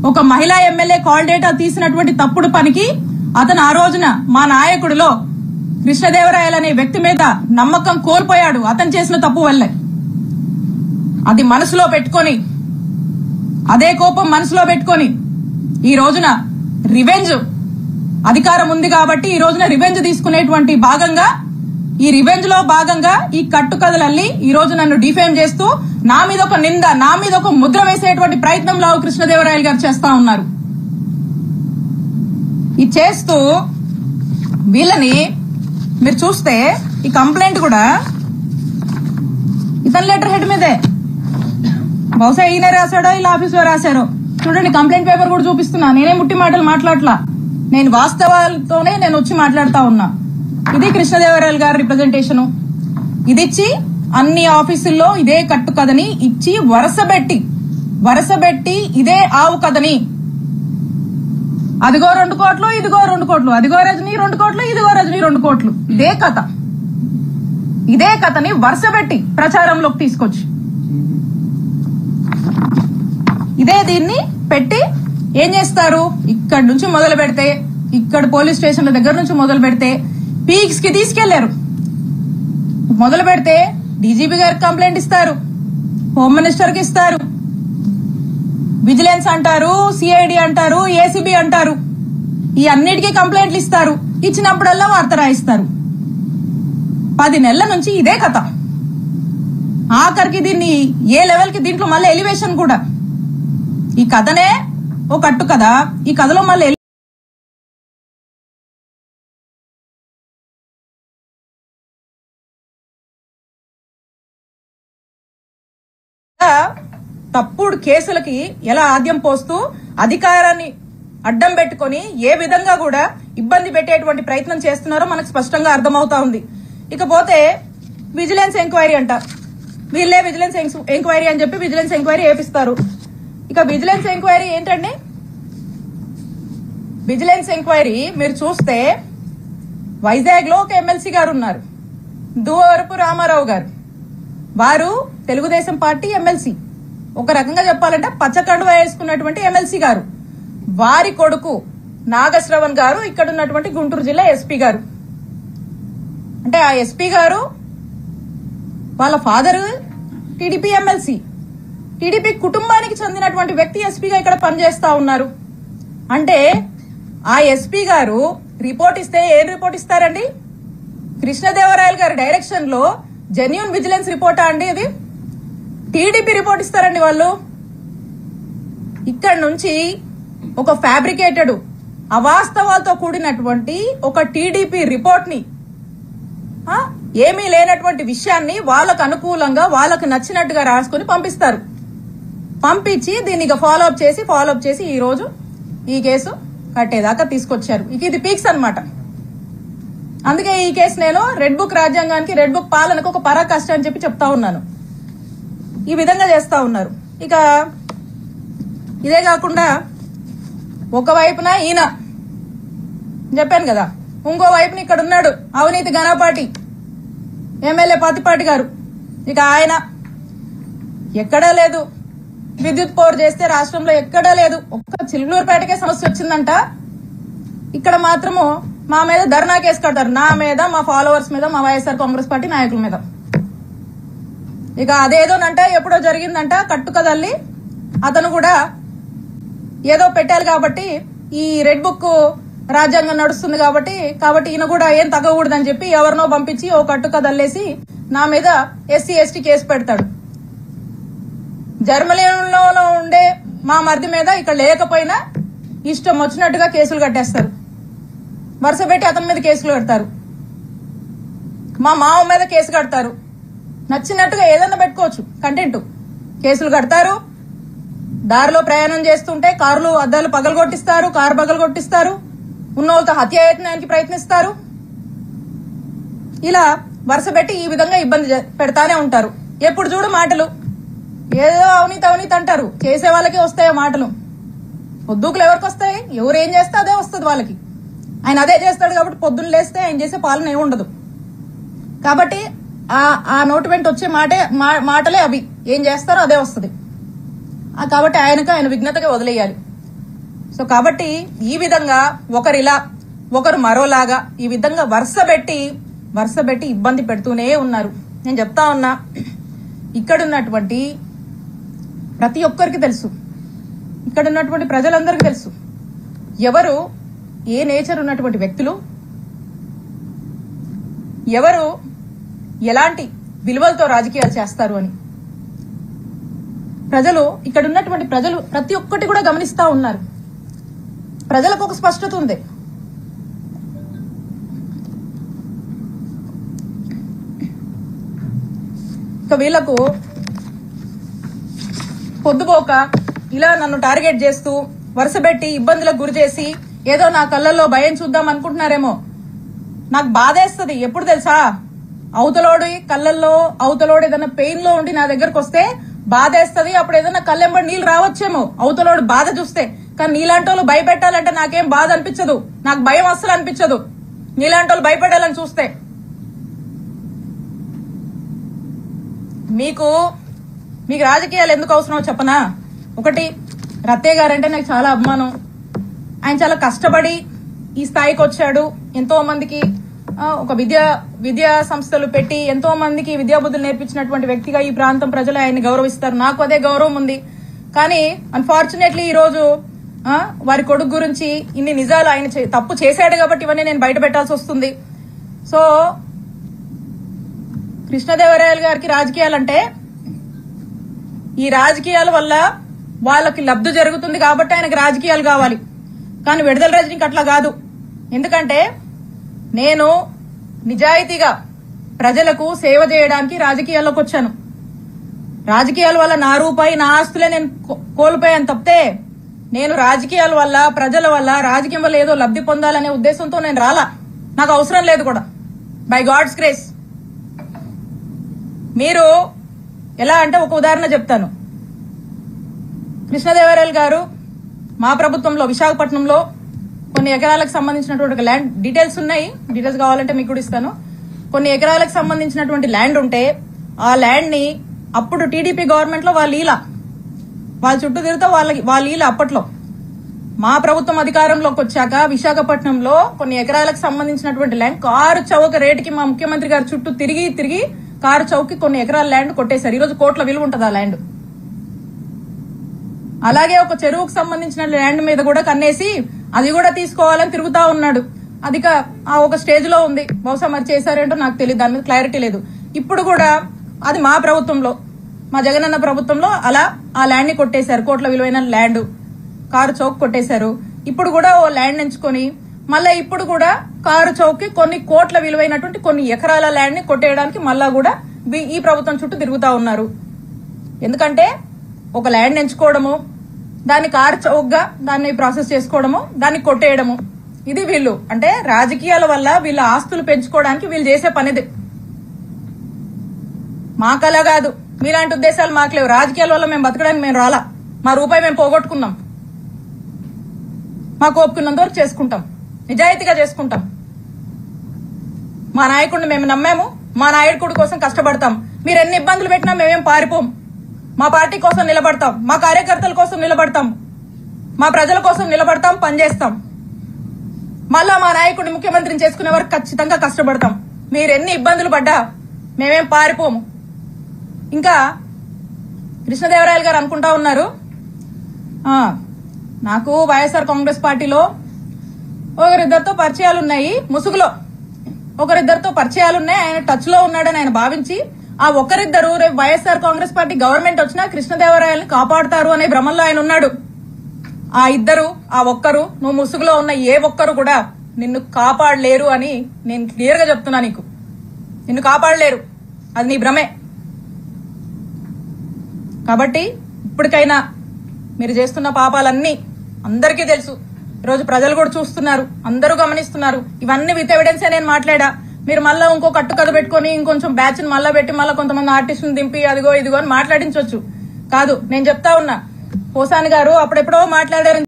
ఒక మహిళా MLA call data తీసినటువంటి తప్పుడు పనికి అతను ఆ రోజున మా నాయకుడిలో కృష్ణదేవరాయలు అనే వ్యక్తి మీద నమ్మకం కోల్పోయాడు అతను చేసిన తప్పు వల్లే. అది మనసులో పెట్టుకొని, అదే కోపం మనసులో పెట్టుకొని ఈ రోజున రివెంజ్ అధికారం ఉంది కాబట్టి ఈ రోజున రివెంజ్ తీసుకునేటువంటి భాగంగా, ఈ రివెంజ్ లో భాగంగా ఈ కట్టుకథలల్లి ఈ రోజు నన్ను డిఫేమ్ చేస్తూ నా మీద ఒక నింద, నా మీద ఒక ముద్ర వేసేటువంటి ప్రయత్నం లావు కృష్ణదేవరాయలు గారు చేస్తా ఉన్నారు. ఇది చేస్తూ వీళ్ళని మీరు చూస్తే ఈ కంప్లైంట్ కూడా ఇతని లెటర్ హెడ్ మీదే, బహుశా ఈయన రాశాడో ఇలా ఆఫీస్ లో రాశారో. చూడండి, కంప్లైంట్ పేపర్ కూడా చూపిస్తున్నా. నేనే ముట్టి మాటలు మాట్లాడలా, నేను వాస్తవాలతోనే నేను వచ్చి మాట్లాడుతా ఉన్నా. ఇది కృష్ణదేవరాయలు గారి రిప్రజెంటేషన్. ఇది ఇచ్చి అన్ని ఆఫీసుల్లో ఇదే కట్టు కథని ఇచ్చి వరసబెట్టి ఇదే ఆవు కథని, అదిగో 2 కోట్లు, ఇదిగో 2 కోట్లు, అదిగో రజనీ 2 కోట్లు, ఇదిగో రజనీ 2 కోట్లు, ఇదే కథని వరుసబెట్టి ప్రచారంలోకి తీసుకొచ్చి దీన్ని పెట్టి ఏం చేస్తారు? ఇక్కడి నుంచి మొదలు పెడితే, ఇక్కడ పోలీస్ స్టేషన్ల దగ్గర నుంచి మొదలు పెడితే పీక్స్ కి తీసుకెళ్లారు. మొదలు పెడితే డీజీపీ గారికి కంప్లైంట్ ఇస్తారు, హోమ్ మినిస్టర్ కి ఇస్తారు, విజిలెన్స్ అంటారు, సిఐడి అంటారు, ఏసీబీ అంటారు, ఈ అన్నిటికీ కంప్లైంట్లు ఇస్తారు. ఇచ్చినప్పుడల్లా వార్త రాయిస్తారు. 10 నెలల నుంచి ఇదే కథ. ఆఖరికి దీన్ని ఏ లెవెల్ కి, దీంట్లో మళ్ళీ ఎలివేషన్ కూడా, ఈ కథనే ఓ కట్టు కథ, ఈ కథలో మళ్ళీ తప్పుడు కేసులకి ఎలా ఆద్యం పోస్తూ అధికారాన్ని అడ్డం పెట్టుకుని ఏ విధంగా కూడా ఇబ్బంది పెట్టేటువంటి ప్రయత్నం చేస్తున్నారో మనకు స్పష్టంగా అర్థమవుతా ఉంది. ఇకపోతే విజిలెన్స్ ఎంక్వైరీ అంట, వీళ్ళే విజిలెన్స్ ఎంక్వైరీ అని చెప్పి విజిలెన్స్ ఎంక్వైరీ వేపిస్తారు. ఇక విజిలెన్స్ ఎంక్వైరీ ఏంటండి? విజిలెన్స్ ఎంక్వైరీ మీరు చూస్తే వైజాగ్ లో ఒక ఎమ్మెల్సీ గారు ఉన్నారు, దువ్వవరపు రామారావు గారు. వారు తెలుగుదేశం పార్టీ ఎమ్మెల్సీ, ఒక రకంగా చెప్పాలంటే పచ్చకండువ వేసుకున్నటువంటి ఎమ్మెల్సీ గారు. వారి కొడుకు నాగశ్రవణ్ గారు ఇక్కడ ఉన్నటువంటి గుంటూరు జిల్లా ఎస్పీ గారు. అంటే ఆ ఎస్పీ గారు వాళ్ళ ఫాదర్ టీడీపీ ఎమ్మెల్సీ, టీడీపీ కుటుంబానికి చెందినటువంటి వ్యక్తి ఎస్పీగా ఇక్కడ పనిచేస్తా ఉన్నారు. అంటే ఆ ఎస్పీ గారు రిపోర్ట్ ఇస్తే ఏం రిపోర్ట్ ఇస్తారండి? కృష్ణదేవరాయలు గారి డైరెక్షన్ లో జెన్యూన్ విజిలెన్స్ రిపోర్టా అండి? అది టీడీపీ రిపోర్ట్ ఇస్తారండి వాళ్ళు. ఇక్కడ నుంచి ఒక ఫ్యాబ్రికేటెడ్ అవాస్తవాలతో కూడినటువంటి ఒక టీడీపీ రిపోర్ట్ ని, ఏమీ లేనటువంటి విషయాన్ని వాళ్ళకు అనుకూలంగా వాళ్ళకు నచ్చినట్టుగా రాసుకుని పంపిస్తారు. పంపించి దీన్ని ఫాలో అప్ చేసి ఈ రోజు ఈ కేసు కట్టేదాకా తీసుకొచ్చారు. ఇక ఇది పీక్స్ అన్నమాట. అందుకే ఈ కేసు నేను రెడ్ బుక్ రాజ్యాంగానికి, రెడ్ బుక్ పాలనకు ఒక పరాకాష్ట అని చెప్పి చెప్తా ఉన్నాను. ఈ విధంగా చేస్తా ఉన్నారు. ఇక ఇదే కాకుండా ఒకవైపున ఈయన చెప్పాను కదా, ఇంకో వైపున ఇక్కడ ఉన్నాడు అవినీతి ఘనపాటి ఎమ్మెల్యే పత్తిపాటి గారు. ఇక ఆయన ఎక్కడా లేదు, విద్యుత్ పవర్ చేస్తే రాష్ట్రంలో ఎక్కడా లేదు. ఒక్క చిలుకూరుపేటకే సమస్య వచ్చిందంట. ఇక్కడ మాత్రము మా మీద ధర్నా కేసు కడతారు, నా మీద, మా ఫాలోవర్స్ మీద, మా వైఎస్ఆర్ కాంగ్రెస్ పార్టీ నాయకుల మీద. ఇక అదేదోనంట ఎప్పుడో జరిగిందంట కట్టుకదల్లి, అతను కూడా ఏదో పెట్టాలి కాబట్టి ఈ రెడ్ బుక్ రాజ్యాంగం నడుస్తుంది కాబట్టి ఈయన కూడా ఏం తగ్గకూడదని చెప్పి ఎవరినో పంపించి ఓ కట్టుకదల్లేసి నా మీద ఎస్సీ ఎస్టీ కేసు పెడతాడు. జర్మనీలో ఉండే మా మరిది మీద ఇక్కడ లేకపోయినా ఇష్టం వచ్చినట్టుగా కేసులు కట్టేస్తారు. వరుస పెట్టి అతని మీద కేసులు కడతారు, మా మావ మీద కేసు కడతారు. నచ్చినట్టుగా ఏదన్నా పెట్టుకోవచ్చు కంటెంట్. కేసులు కడతారు, దారిలో ప్రయాణం చేస్తుంటే కార్లు అద్దాలు పగలగొట్టిస్తారు, కారు పగలగొట్టిస్తారు, ఉన్నోళ్ళతో హత్యాయత్నానికి ప్రయత్నిస్తారు. ఇలా వరుస పెట్టి ఈ విధంగా ఇబ్బంది పెడతానే ఉంటారు. ఎప్పుడు చూడు మాటలు, ఏదో అవినీతి అంటారు. చేసే వాళ్ళకి వస్తాయో మాటలు, పొద్దుకులు ఎవరికి వస్తాయి? ఎవరు ఏం చేస్తే అదే వస్తుంది వాళ్ళకి. ఆయన అదే చేస్తాడు కాబట్టి పొద్దున్న లేస్తే ఆయన చేసే పాలన ఏమి ఉండదు. కాబట్టి ఆ నోటు వెంట వచ్చే మాటలే అవి, ఏం చేస్తారో అదే వస్తుంది. కాబట్టి ఆయన విఘ్నతగా వదిలేయాలి. సో కాబట్టి ఈ విధంగా ఒకరిలా ఒకరు మరోలాగా ఈ విధంగా వరుస పెట్టి ఇబ్బంది పెడుతూనే ఉన్నారు. నేను చెప్తా ఉన్నా, ఇక్కడున్నటువంటి ప్రతి ఒక్కరికి తెలుసు, ఇక్కడ ఉన్నటువంటి ప్రజలందరికీ తెలుసు ఎవరు ఏ నేచర్ ఉన్నటువంటి వ్యక్తులు, ఎవరు ఎలాంటి విలువలతో రాజకీయాలు చేస్తారు అని. ప్రజలు ఇక్కడ ఉన్నటువంటి ప్రజలు ప్రతి ఒక్కటి కూడా గమనిస్తా ఉన్నారు. ప్రజలకు ఒక స్పష్టత ఉంది. ఇక వీళ్లకు పొద్దుపోక ఇలా నన్ను టార్గెట్ చేస్తూ వరుసపెట్టి ఇబ్బందులకు గురి చేసి ఏదో నా కళ్ళల్లో భయం చూద్దాం అనుకుంటున్నారేమో. నాకు బాధేస్తుంది ఎప్పుడు తెలుసా, అవతలోడి కళ్ళల్లో అవతలోడు ఏదైనా పెయిన్ లో ఉండి నా దగ్గరకు వస్తే బాధేస్తుంది. అప్పుడు ఏదైనా కళ్ళెంబడి నీళ్ళు రావచ్చేమో అవతలోడు బాధ చూస్తే. కానీ నీలాంటి వాళ్ళు భయపెట్టాలంటే నాకేం బాధ అనిపించదు, నాకు భయం అస్సలు అనిపించదు నీలాంటి వాళ్ళు భయపెట్టాలని చూస్తే. మీకు రాజకీయాలు ఎందుకు అవసరమో చెప్పనా. ఒకటి, రత్తయ్య గారంటే నాకు చాలా అభిమానం. ఆయన చాలా కష్టపడి ఈ స్థాయికి వచ్చాడు. ఎంతో మందికి ఒక విద్యా సంస్థలు పెట్టి ఎంతో మందికి విద్యాబుద్ధులు నేర్పించినటువంటి వ్యక్తిగా ఈ ప్రాంతం ప్రజలు ఆయన్ని గౌరవిస్తారు. నాకు అదే గౌరవం ఉంది. కానీ అన్ఫార్చునేట్లీ ఈ రోజు వారి కొడుకు గురించి ఇన్ని నిజాలు ఆయన తప్పు చేశాడు కాబట్టి ఇవన్నీ నేను బయట పెట్టాల్సి వస్తుంది. సో కృష్ణదేవరాయలు గారికి రాజకీయాలంటే ఈ రాజకీయాల వల్ల వాళ్ళకి లబ్ధి జరుగుతుంది కాబట్టి ఆయనకి రాజకీయాలు కావాలి. కానీ విడుదల రజనీకి అట్లా కాదు. ఎందుకంటే నేను నిజాయితీగా ప్రజలకు సేవ చేయడానికి రాజకీయాల్లోకి వచ్చాను. రాజకీయాల వల్ల నా రూపాయి నా ఆస్తులే నేను కోల్పోయాను తప్పితే నేను రాజకీయాల వల్ల ప్రజల వల్ల రాజకీయం వల్ల ఏదో లబ్ధి పొందాలనే ఉద్దేశంతో నేను రాలా. నాకు అవసరం లేదు కూడా, బై గాడ్స్ గ్రేస్. మీరు ఎలా అంటే ఒక ఉదాహరణ చెప్తాను. కృష్ణదేవరాయలు గారు మా ప్రభుత్వంలో విశాఖపట్నంలో కొన్ని ఎకరాలకు సంబంధించినటువంటి ల్యాండ్ డీటెయిల్స్ ఉన్నాయి, డీటెయిల్స్ కావాలంటే మీకు కూడా ఇస్తాను. కొన్ని ఎకరాలకు సంబంధించినటువంటి ల్యాండ్ ఉంటే ఆ ల్యాండ్ ని అప్పుడు టీడీపీ గవర్నమెంట్ లో వాళ్ళ చుట్టూ తిరుగుతా వాళ్ళ అప్పట్లో. మా ప్రభుత్వం అధికారంలోకి వచ్చాక విశాఖపట్నంలో కొన్ని ఎకరాలకు సంబంధించినటువంటి ల్యాండ్ కారు చౌక రేటుకి మా ముఖ్యమంత్రి గారు చుట్టూ తిరిగి కారు చౌకి కొన్ని ఎకరాల ల్యాండ్ కొట్టేశారు. ఈరోజు కోట్ల విలువ ఉంటుంది ఆ ల్యాండ్. అలాగే ఒక చెరువుకు సంబంధించిన ల్యాండ్ మీద కూడా కన్నేసి అది కూడా తీసుకోవాలని తిరుగుతా ఉన్నాడు. అది ఒక స్టేజ్ లో ఉంది. బహుశా మరి చేశారేంటో నాకు తెలియదు, దాని మీద క్లారిటీ లేదు. ఇప్పుడు కూడా అది మా ప్రభుత్వంలో, మా జగనన్న ప్రభుత్వంలో అలా ఆ ల్యాండ్ ని కొట్టేశారు. కోట్ల విలువైన ల్యాండ్ కారు చౌక్ కొట్టేశారు. ఇప్పుడు కూడా ఓ ల్యాండ్ ఎంచుకొని మళ్ళా ఇప్పుడు కూడా కారు చౌక్కి కొన్ని కోట్ల విలువైనటువంటి కొన్ని ఎకరాల ల్యాండ్ ని కొట్టేయడానికి మళ్ళా కూడా ఈ ప్రభుత్వం చుట్టూ తిరుగుతా ఉన్నారు. ఎందుకంటే ఒక ల్యాండ్ ఎంచుకోవడము, దాన్ని కారు చౌక్గా దాన్ని ప్రాసెస్ చేసుకోవడము, దాన్ని కొట్టేయడము, ఇది వీళ్ళు అంటే రాజకీయాల వల్ల వీళ్ళ ఆస్తులు పెంచుకోవడానికి వీళ్ళు చేసే పనిది. మాకలా కాదు, మీలాంటి ఉద్దేశాలు మాకు లేవు. రాజకీయాల వల్ల మేము బతకడానికి మేము రాలా. మా రూపాయి మేము పోగొట్టుకున్నాం. మాకు ఒప్పుకున్నంత వరకు చేసుకుంటాం, నిజాయితీగా చేసుకుంటాం. మా నాయకుడిని మేము నమ్మాము, మా నాయకుడి కోసం కష్టపడతాం. మీరు ఎన్ని ఇబ్బందులు పెట్టినా మేమేం పారిపోం. మా పార్టీ కోసం నిలబడతాం, మా కార్యకర్తల కోసం నిలబడతాం, మా ప్రజల కోసం నిలబడతాం, పనిచేస్తాం. మళ్ళా మా నాయకుడిని ముఖ్యమంత్రిని చేసుకునే వరకు ఖచ్చితంగా కష్టపడతాం. మీరు ఎన్ని ఇబ్బందులు పడ్డా మేమేం పారిపోము. ఇంకా కృష్ణదేవరాయలు గారు అనుకుంటా ఉన్నారు, నాకు వైఎస్ఆర్ కాంగ్రెస్ పార్టీలో ఒకరిద్దరితో పరిచయాలున్నాయి, ముసుగులో ఒకరిద్దరితో పరిచయాలున్నాయి, ఆయన టచ్ లో ఉన్నాడని ఆయన భావించి ఆ ఒకరిద్దరు రేపు వైఎస్ఆర్ కాంగ్రెస్ పార్టీ గవర్నమెంట్ వచ్చినా కృష్ణదేవరాయల్ని కాపాడుతారు అనే భ్రమంలో ఆయన ఉన్నాడు. ఆ ఇద్దరు, ఆ ఒక్కరు, నువ్వు ముసుగులో ఉన్న ఏ ఒక్కరు కూడా నిన్ను కాపాడలేరు అని నేను క్లియర్ గా చెప్తున్నా. నిన్ను కాపాడలేరు, అది నీ భ్రమే. కాబట్టి ఇప్పటికైనా మీరు చేస్తున్న పాపాలన్నీ అందరికీ తెలుసు. ఈరోజు ప్రజలు కూడా చూస్తున్నారు, అందరూ గమనిస్తున్నారు. ఇవన్నీ విత్ ఎవిడెన్సే నేను మాట్లాడా. మీరు మళ్ళా ఇంకో కట్టుకథ పెట్టుకుని ఇంకొంచెం బ్యాచ్ ని మళ్ళా పెట్టి మళ్ళీ కొంతమంది ఆర్టిస్టులను దింపి అదిగో ఇదిగో అని మాట్లాడించవచ్చు. కాదు, నేను చెప్తా ఉన్నా, పోసాని గారు అప్పుడెప్పుడో మాట్లాడారు.